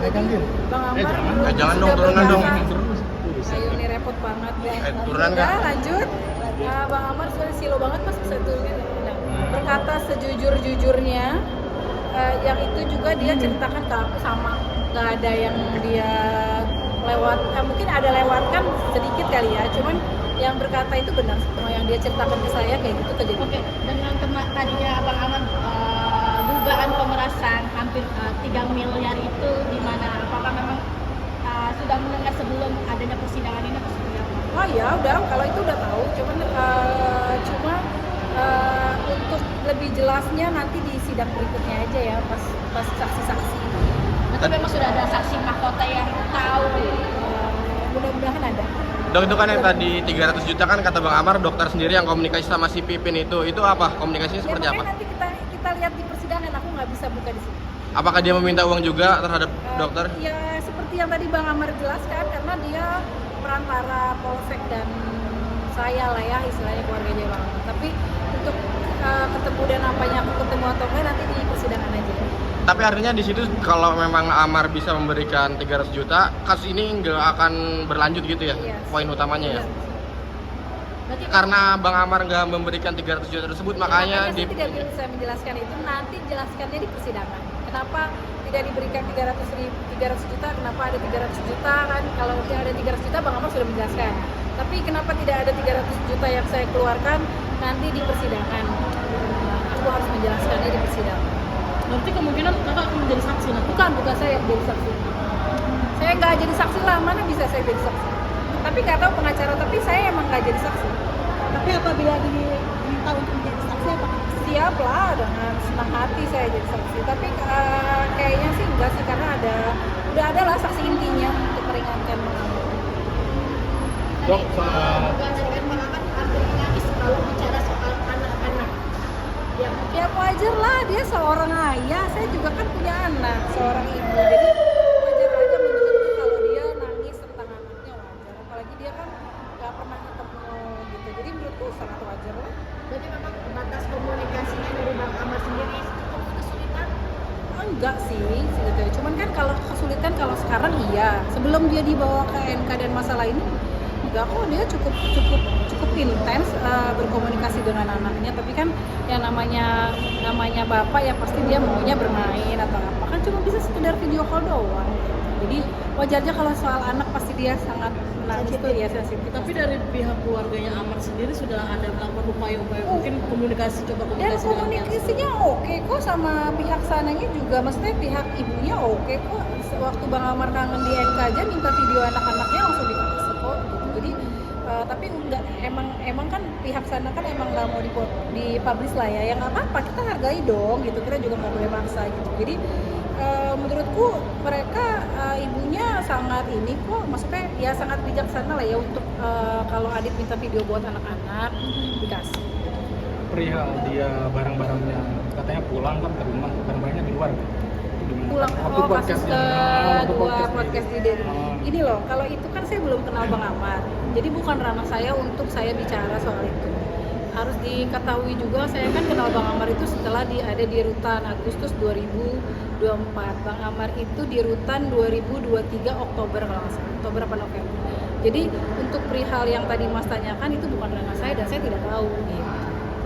Jadi Bang Amar jangan dong, sudah turunan dong. berkata, ayo ini repot banget ya. Turunan Udah, nggak? lanjut. Nah, Bang Amar sudah silo banget pas bisa turunin. Nah, berkata sejujur-jujurnya, yang itu juga dia ceritakan ke aku sama. Nggak ada yang dia lewat, mungkin ada lewatkan sedikit kali ya. Cuman yang berkata itu benar, semua yang dia ceritakan ke saya kayak gitu kejadian. Oke, dengan tadinya Abang Amar dugaan pemerasan hampir 3 miliar itu di mana? Apakah memang sudah mendengar sebelum adanya persidangan ini atau seperti apa? Oh ya udah, kalau itu udah tahu. Cuma untuk lebih jelasnya nanti di sidang berikutnya aja ya, pas saksi-saksi. Berarti memang sudah ada saksi mahkota yang tahu. Mudah-mudahan ada. Dok, itu kan yang tadi 300 juta kan kata Bang Amar, dokter sendiri yang komunikasi sama si Pipin itu apa? Komunikasinya seperti Ya, apa? makanya nanti kita lihat di persidangan, aku nggak bisa buka di sini. Apakah dia meminta uang juga terhadap dokter? Ya seperti yang tadi Bang Amar jelaskan, karena dia perantara Polsek dan saya lah ya, istilahnya keluarganya Bang Amar. Tapi untuk ketemu dan apanya aku ketemu atau enggak nanti di persidangan aja. Tapi artinya di situ kalau memang Amar bisa memberikan 300 juta, kasus ini nggak akan berlanjut gitu ya? Iya. Poin utamanya ya? Berarti Karena Bang Amar nggak memberikan 300 juta tersebut, makanya saya tidak bisa menjelaskan itu, nanti jelaskannya di persidangan. Kenapa tidak diberikan 300 juta, kenapa ada 300 juta kan? Kalau tidak ada 300 juta Bang Amar sudah menjelaskan. Tapi kenapa tidak ada 300 juta yang saya keluarkan nanti di persidangan. Aku harus menjelaskannya di persidangan. berarti kemungkinan kakak akan menjadi saksi nanti. Bukan saya yang jadi saksi. Saya nggak jadi saksi lah, mana bisa saya jadi saksi. Tapi nggak tahu pengacara, tapi saya emang nggak jadi saksi. Tapi apabila diminta untuk menjadi saksi apakah Siap lah, dengan senang hati saya jadi saksi. Tapi kayaknya sih enggak sih, karena udah ada lah saksi intinya untuk meringankan. Dok, dugaan dari kan Bang Amar hampir menangis kalau bicara soal anak-anak. Ya wajar lah, dia seorang ayah, saya juga kan punya anak, seorang ibu. Jadi wajar aja menurutku kalau dia nangis tentang anaknya, wajar. Apalagi dia kan nggak pernah ketemu gitu. Jadi menurutku sangat wajar lah. Berarti memang batas komunikasinya dari Bang Amar sendiri cukup kesulitan. Enggak sih, gitu. Cuman kan kalau kesulitan kalau sekarang iya. Sebelum dia dibawa ke MK dan masalah ini, enggak kok, dia cukup intens berkomunikasi dengan anaknya. Tapi kan yang namanya bapak ya pasti dia maunya bermain atau apa, kan cuma bisa sekedar video call doang. Jadi wajarnya kalau soal anak pasti dia sangat menangis tuh ya, sensitif. Tapi dari pihak keluarganya Amar sendiri sudah ada melakukan upaya-upaya mungkin Dan komunikasi dengan pihak komunikasinya oke kok sama pihak sananya juga, maksudnya pihak ibunya oke kok. Waktu Bang Amar kangen di NK aja minta video anak-anaknya langsung dikasih kok gitu. Jadi tapi enggak, emang kan pihak sana kan emang nggak mau dipublish lah ya, yang nggak apa-apa, kita hargai dong gitu, kita juga nggak boleh maksa gitu. Jadi menurutku mereka ibunya sangat ini kok, maksudnya ya sangat bijaksana lah ya untuk kalau Adit minta video buat anak-anak dikasih. perihal dia barang-barangnya katanya pulang kan ke rumah, barang-barangnya di luar. Pulang kasus kedua podcast di Dedi. Ini loh, kalau itu kan saya belum kenal Bang Amar, jadi bukan ranah saya untuk saya bicara soal itu. Harus diketahui juga, saya kan kenal Bang Amar itu setelah ada di Rutan Agustus 2024. Bang Amar itu di Rutan 2023 Oktober kalau nggak salah, Oktober apa November. Jadi untuk perihal yang tadi Mas tanyakan itu bukan ranah saya dan saya tidak tahu gitu.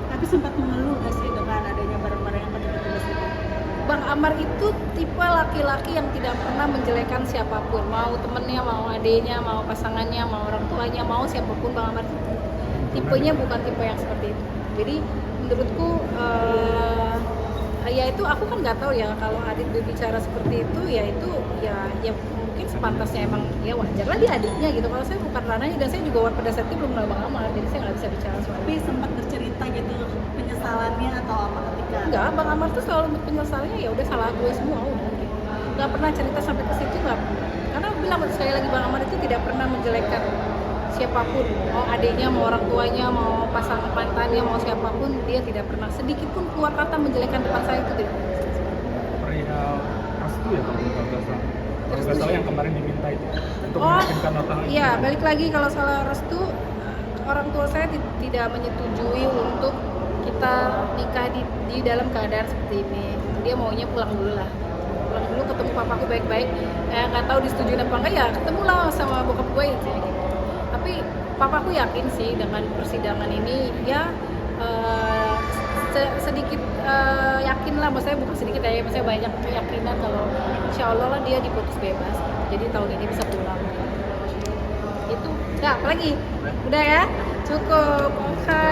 Tapi sempat mengeluh nggak sih dengan adanya barang-barang yang pada ditulis itu? Bang Amar itu tipe laki-laki yang tidak pernah menjelekan siapapun, mau temennya, mau adenya, mau pasangannya, mau orang tuanya, mau siapapun. Bang Amar itu tipenya bukan tipe yang seperti itu. Jadi menurutku ya itu aku kan nggak tahu ya, kalau Adit berbicara seperti itu ya itu ya mungkin sepantasnya, emang ya wajar lah dia adiknya gitu. Kalau saya bukan ranahnya dan saya juga pada saat itu belum kenal Bang Amar, jadi saya nggak bisa bicara soal itu. Tapi sempat bercerita gitu penyesalannya atau apa ketika? Enggak, Bang Amar tuh selalu untuk penyesalannya ya udah salah gue semua udah gitu. Nggak pernah cerita sampai ke situ, nggak pernah. Karena aku bilang sekali lagi, Bang Amar itu tidak pernah menjelekkan siapapun, mau adiknya, mau orang tuanya, mau pasangan mantannya, mau siapapun, dia tidak pernah sedikit pun keluar kata menjelekkan depan saya, itu tidak pernah. Perihal restu ya kalau nggak salah. Kalau nggak salah yang kemarin diminta itu untuk Oh, meyakinkan nota. iya, balik lagi kalau soal restu, orang tua saya tidak menyetujui untuk kita nikah di dalam keadaan seperti ini. Dia maunya pulang dulu lah. pulang dulu ketemu papaku baik-baik, nggak tahu disetujuin apa enggak ya ketemulah sama bokap gue gitu. Tapi papaku yakin sih dengan persidangan ini ya sedikit yakin lah, maksudnya bukan sedikit ya, maksudnya banyak keyakinan kalau insya Allah lah dia diputus bebas, jadi tahun ini bisa pulang. Itu, ya apa lagi? Udah ya? Cukup, oke.